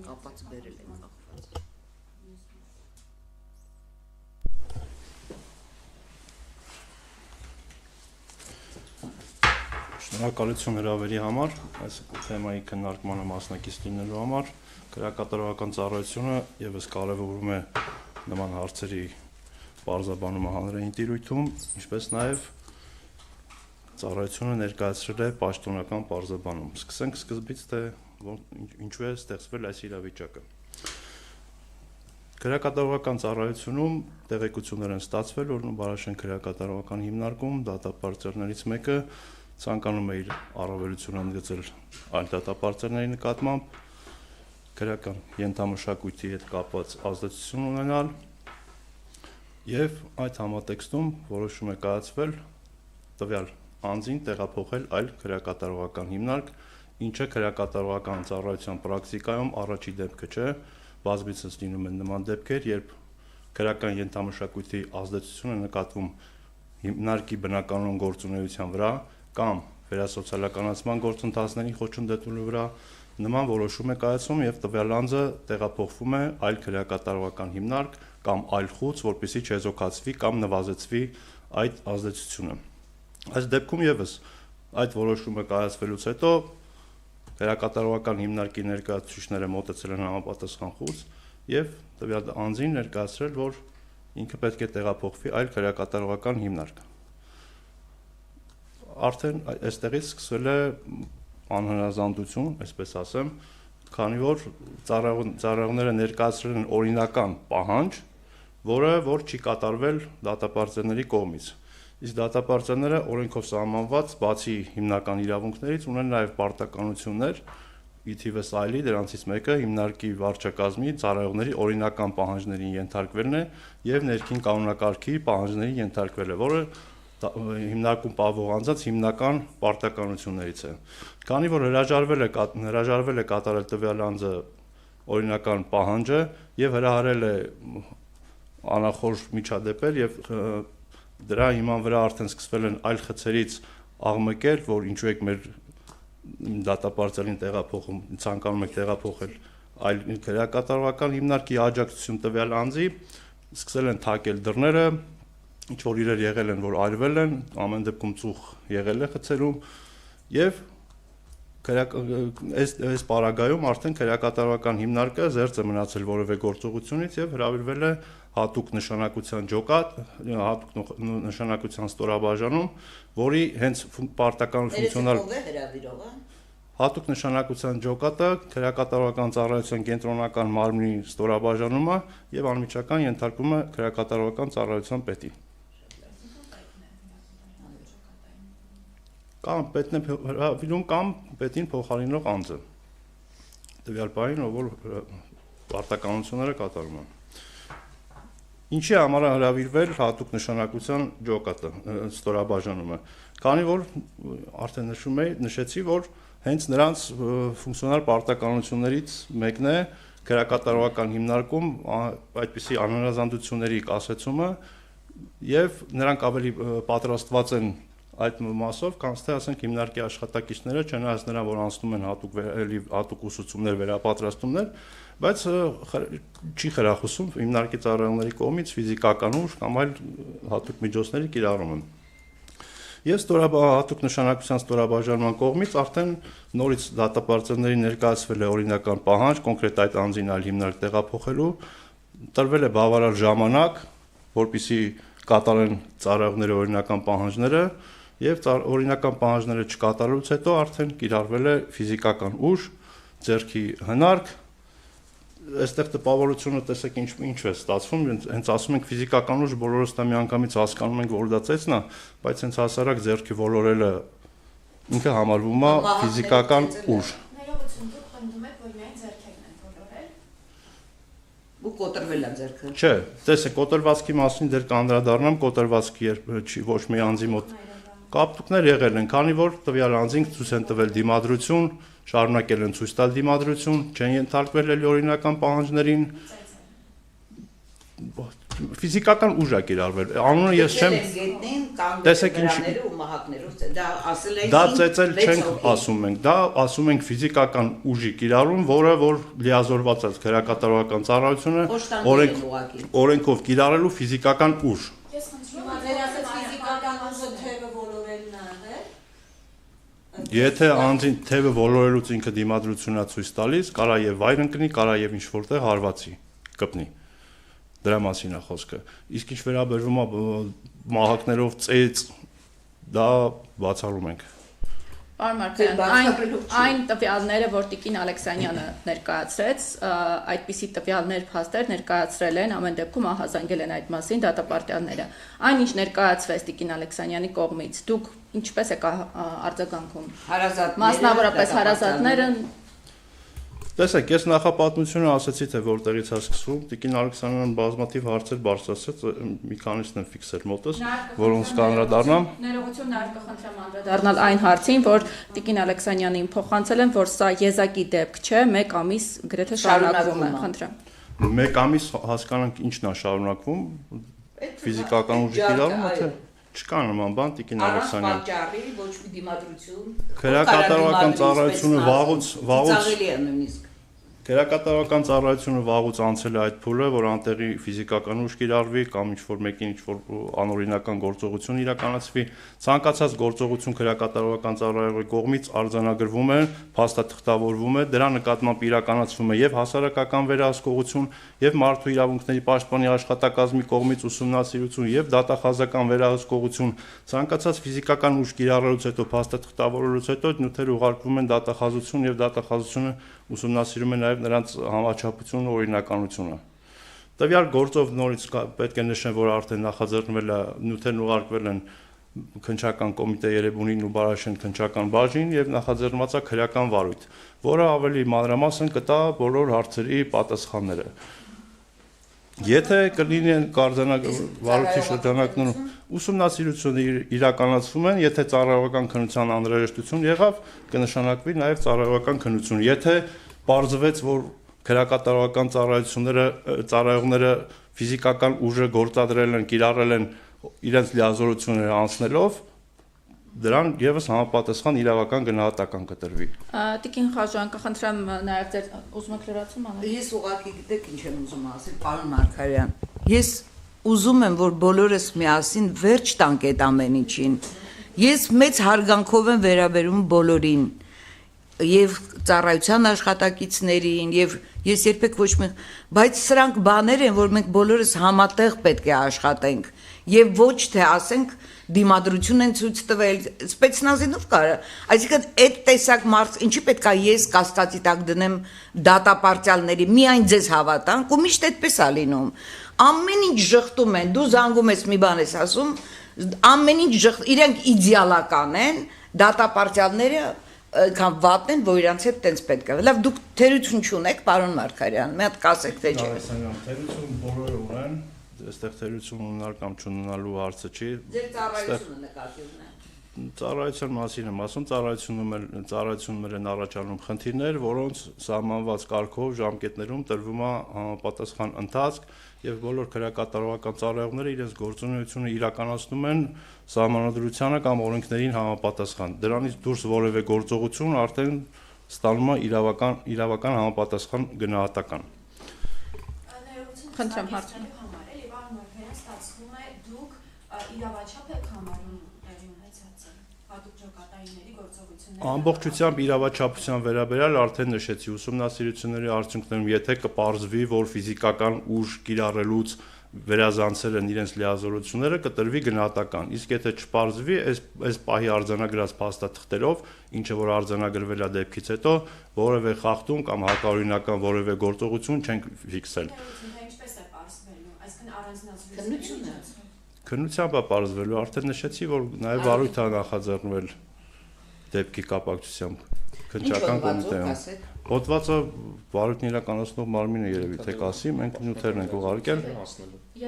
կապած բերել են կախված։ Շնորհակալություն հրավերի համար, այս թեմայի քննարկմանը մասնակից լինելու համար, քրեակատարողական ծառայությունը եւս կարևորում է նման հարցերի պարզաբանումը հանրային տիրույթում, ինչպես նաեւ ծառայությունը ներկայացրել է պաշտոնական պարզաբանում։ Սկսենք սկզբից, թե ինչու է ստեղծվել այս իրավիճակը։ Քրեակատարողական ծառայությունում տեղեկություններ են ստացվել, որ Բարաշեն քրեակատարողական հիմնարկում դատապարտերներից մեկը ցանկանում է իր առավելությունը ընդգծել այլ դատապարտերների նկատմամբ, քրեական ենթամշակույթի հետ կապված ազդեցություն ունենալ եւ այդ համատեքստում որոշում է կայացվել տվյալ անձին տեղափոխել այլ քրեակատարողական հիմնարկ, ինչը քրեակատարողական ծառայության պրակտիկայում առաջի դեպքը չէ, բազմիցս լինում են նման դեպքեր, երբ քրեական ենթամշակույթի ազդեցությունը նկատվում հիմնարկի բնականոն գործունեության վրա կամ վերասոցիալականացման գործընթացների խոչընդոտելու վրա նման որոշում է կայացում եւ տվյալ անձը տեղափոխվում է այլ քրեակատարողական հիմնարկ կամ այլ խուց, որպեսզի չեզոքացվի կամ նվազեցվի այդ ազդեցությունը։ Այս դեպքում եւս այդ որոշումը կայացվելուց հետո քրեակատարողական հիմնարկի ներկայացուցիչները մոտեցել են համապատասխան խուց եւ տվյալ անձին ներկայացրել, որ ինքը պետք է տեղափոխվի այլ քրեակատարողական հիմնարկ։ Արդեն այստեղից սկսվել է անհնազանդություն, այսպես ասեմ, քանի որ ծառայողները ներկայացրել են օրինական պահանջ, որը չի կատարվել դատապարտերների կողմից։ Իսկ դատապարտերները օրենքով սահմանված բացի հիմնական իրավունքներից ունեն նաև պարտականություններ, ի թիվս այլի դրանցից մեկը հիմնարկի վարչակազմի ծառայողների օրինական պահանջներին ենթարկվելն է եւ ներքին կանոնակարգի պահանջներին ենթարկվելը, որը հիմնարկում պահվող անձանց հիմնական պարտականություններից է։ Քանի որ հրաժարվել է կատարել տվյալ անձը օրինական պահանջը եւ հրահարել է անախորժ միջադեպեր եւ դրա հիման վրա արդեն սկսվել են այլ խցերից աղմկել, որ ինչու եք մեր դատապարտերին տեղափոխում, ցանկանում եք տեղափոխել այլ քրեակատարողական հիմնարկի աջակցություն տվյալ անձի, սկսել են թակել դռները, ինչ որ իրեր եղել են, որ այրվել են, ամեն դեպքում ծուխ եղել է խցերում եւ այս պարագայում արդեն քրեակատարողական հիմնարկը զերծ է մնացել որևէ գործողությունից եւ հրավիրվել է հատուկ նշանակության ջոկատ, հատուկ նշանակության ստորաբաժանում, որի հենց պարտական ֆունկցիոնալ հատուկ նշանակության ջոկատը քրեակատարողական ծառայության կենտրոնական մարմնի ստորաբաժանումը եւ անմիջական ենթարկվում է քրեակատարողական ծառայության պետին։ Կամ պետն է հրավիրում կամ պետին փոխարինող անձը տվյալ բանին, ով որ պարտականությունները կատարում է։ Ինչի համար է հրավիրվել հատուկ նշանակության ջոկատը, ստորաբաժանումը, քանի որ արդեն նշեցի, որ հենց նրանց ֆունկցիոնալ պարտականություններից մեկն է քրեակատարողական հիմնարկում այդպիսի անհնազանդությունների կասեցումը եւ նրանք ավելի պատրաստված են այդ մասով, քան թե ասենք հիմնարկի աշխատակիցները, չնայած նրան, որ անցնում են հատուկ ուսուցումներ, վերապատրաստումներ, բայց չի խրախուսում հիմնարկի ծառայողների կողմից ֆիզիկական ուժ կամ այլ հատուկ միջոցների կիրառումը։ Եվ հատուկ նշանակության ստորաբաժանման կողմից արդեն նորից դատապարտերների ներկայացվել է օրինական պահանջ, կոնկրետ այդ անձին այլ հիմնարկ տեղափոխելու, տրվել է բավարար ժամանակ, որպեսզի կատարեն ծառայողների օրինական պահանջները եւ օրինական պահանջները չկատարելուց հետո արդեն կիրառվել է ֆիզիկական ուժ, ձեռքի հնարք։ Այստեղ տպավորությունը տեսեք ինչ է ստացվում, հենց ասում ենք ֆիզիկական ուժ, բոլորս դա միանգամից հասկանում ենք, որ դա ծեծն է, բայց հենց հասարակ ձեռքի ոլորելը ինքը համարվում է ֆիզիկական ուժ։ Ներողություն, դուք պնդում եք, որ միայն ձեռքերն են ոլորել։ Ու կոտրվել է ձեռքը։ Չէ, տեսեք, կոտրվածքի մասին դեռ կանդրադառնամ, կոտրվածքի չի ոչ մի անձի մոտ կապտուկներ եղել են, քանի որ տվյալ անձին ցույց են տվել դիմադրություն, շարունակել են ցույց տալ դիմադրություն, չեն ենթարկվել էլի օրինական պահանջներին։ ֆիզիկական ուժ է կիրառվել։ Անունը ես չեմ գետնին կամ Տեսեք ինչ- վրաները ու մահակներով դա ասել են Դա ծեծել չենք ասում մենք, դա ասում ենք ֆիզիկական ուժի կիրառում, որը որ լիազորված է քրեակատարողական ծառայությունը օրենքով կիրառելու ֆիզիկական ուժ։ Ես խնդրում Հիմա դեր ասած ֆիզիկական ուժը թևը ոլորելն է եղել։ Եթե անձին թևը ոլորելուց ինքը դիմադրությունա ցույց տալիս, կարա եւ վայր ընկնի, կարա եւ ինչ որտեղ հարվածի կպնի։ Դրա մասին է խոսքը։ Իսկ ինչ վերաբերվում է մահակներով ծեծ, դա բացառում ենք։ Պարոն Մարգարյան, այն տվյալները, որ Տիկին Ալեքսանյանը ներկայացրեց, այդպիսի տվյալներ փաստեր ներկայացրել են, ամեն դեպքում ահազանգել են այդ մասին դատապարտյալները։ Այն ինչ ներկայացվեց Տիկին Ալեքսանյանի կողմից, դուք ինչպես եք արձագանքում։ Մասնավորապես հարազատները Տեսեք, ես նախապատմությունը ասացի, թե որտեղից է սկսվում։ Տիկին Ալեքսանյանը բազմաթիվ հարցեր բարձրացրեց, մի քանիսն եմ ֆիքսել մոտս, որոնց կանդրադառնամ։ Ներողություն նաև կխնդրեմ անդրադառնալ այն հարցին, որ Տիկին Ալեքսանյանին փոխանցել են, որ սա եզակի դեպք չէ, 1 ամիս գրեթե շարունակվում է, խնդրեմ։ 1 ամիս հասկանանք ինչն է շարունակվում, ֆիզիկական ուժի կիրառումը, թե չկա նման բան Տիկին Ալեքսանյան։ Պատճառի ոչ մի դիմադրություն։ Քրեակատարողական ծառայությունը վաղուց ծաղելի է նույնիսկ։ Քրեակատարողական ծառայությունը վաղուց անցել է այդ փուլը, որ անտեղի ֆիզիկական ուժ կիրառվի կամ ինչ-որ մեկին ինչ-որ անօրինական գործողություն իրականացվի, ցանկացած գործողություն քրեակատարողական ծառայողի կողմից արձանագրվում է, փաստաթղթավորվում է, դրա նկատմամբ իրականացվում է եւ հասարակական վերահսկողություն, եւ մարդու իրավունքների պաշտպանի աշխատակազմի կողմից ուսումնասիրություն եւ դատախազական վերահսկողություն, ցանկացած ֆիզիկական ուժ կիրառելուց հետո փաստաթղթավորելուց հետո նյութեր ուղարկվում են դատախազություն եւ դատախազությունը ուսումնասիրում է նաև նրանց համաչափությունն ու օրինականությունը։ Տվյալ գործով նորից պետք է նշեմ, որ արդեն նախաձեռնվել է նյութերն ուղարկվել են քննչական կոմիտե Երևանին ու Բարաշեն քննչական բաժին եւ նախաձեռնված է քրեական վարույթ, որը ավելի մանրամասն կտա բոլոր հարցերի պատասխանները։ Եթե կլինեն կարձանավարույթի շրջանակներում ուսումնասիրությունը իրականացվում են, եթե ծառայողական քննության անհրաժեշտություն եղավ, կնշանակվի նաև ծառայողական քննություն։ Եթե պարզվեց, որ քրեակատարողական ծառայողները ֆիզիկական ուժը գործադրել են, կիրառել են իրենց լիազորությունները անցնելով, դրան եւս համապատասխան իրավական գնահատական կտրվի։ Տիկին Խաչյան, կխնդրեմ նաև ձեր ուզում եք լրացում անել։ Ես ուղղակի գիտեք ինչ եմ ուզում ասել, պարոն Մարգարյան։ Ես ուզում եմ, որ բոլորս միասին վերջ տանք այդ ամեն ինչին։ Ես մեծ հարգանքով եմ վերաբերում բոլորին, եւ ծառայության աշխատակիցներին, եւ ես երբեք ոչ մի, բայց սրանք բաներ են, որ մենք բոլորս համատեղ պետք է աշխատենք, եւ ոչ թե ասենք դիմադրություն են ցույց տվել, սպեցնազինով կարա, այսինքն այդ տեսակ մարդ, ինչի պետք է ես կասկածի տակ դնեմ դատապարտյալների, միայն ձեզ հավատանք ու միշտ այդպես է լինում, ամեն ինչ ժխտում են, դու զանգում ես մի բան ես ասում, ամեն ինչ իրենք իդեալական են, դատապարտյալները քան վատն են, որ իրանց հետ տենց պետք է։ Լավ, դուք թերություն չունեք, պարոն Մարգարյան, մի հատ կասեք թե չէ։ Թերություն բոլորը ունեն, այստեղ թերություն ունենալ կամ չունենալու հարցը չի։ Ձեր ծառայությունը նկատի ունեն։ Ծառայության մասին եմ ասում, ծառայություններ են առաջանում խնդիրներ, որոնց սահմանված կարգով ժամկետներում տրվում է համապատասխան ընթացք եւ բոլոր քրեակատարողական ծառայողները իրենց գործունեությունը իրականացնում են սահմանադրությանը կամ օրենքներին համապատասխան։ Դրանից դուրս որևէ գործողություն արդեն ստանում է իրավական համապատասխան գնահատական։ Խնդրեմ հարց։ Էլի պարոն Մարգարյան, ստացվում է դուք իրավաչափ եք համարում տեղի ունեցածը, հատուկ ջոկատայինների գործողությունները։ Ամբողջությամբ իրավաչափության վերաբերյալ արդեն նշեցի ուսումնասիրությունների արդյունքներում, եթե կպարզվի, որ ֆիզիկական ուժ կիրառելուց վերազանցել են իրենց լիազորությունները, կտրվի գնահատական։ Իսկ եթե չպարզվի, այս պահի արձանագրած փաստաթղթերով, ինչը որ արձանագրվել է դեպքից հետո, որևէ խախտում կամ հակաօրինական որևէ գործողություն չենք ֆիքսել։ Ինչպես է պարզվելու, այսինքն Քննությունը։ Քննությամբ է պարզվելու, արդեն նշեցի, որ նաև վարույթ է նախաձեռնվել դեպքի կապակցությամբ քննչական կոմիտեում։ Հոդվածը վարույթն իրականացնող մարմինը երևի թե կասի, մենք նյութերն ենք ուղարկել։